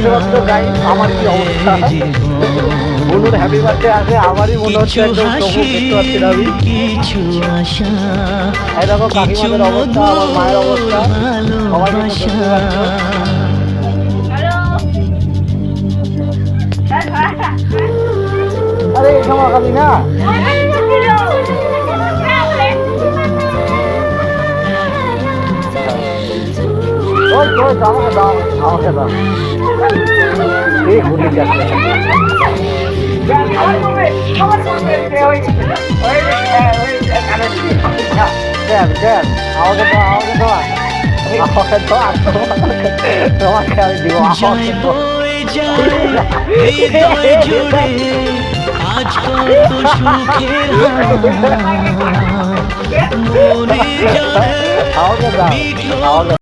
দেখতে পাচ্ছ গাইস আমার কি অবস্থা। বলুন হ্যাপি বার্থডে আছে, আমারই মনে হচ্ছে একদম চমক দেখতে পাচ্ছি না আমি। এই দেখো কাকিমাদের অবস্থা, আমার মায়ের অবস্থা, সবাই কিন্তু দেখতে পাচ্ছ। আরে এই সময় খালি না ওই তো আমাকে দাও, আমাকে দাও। এই ঘুরে যাচ্ছে আমাকে দাও, আমাকে দাও, আমাকে দাও, তোমাকে আমি দিব। আজ কত সুখের আমাকে দাও, আমাকে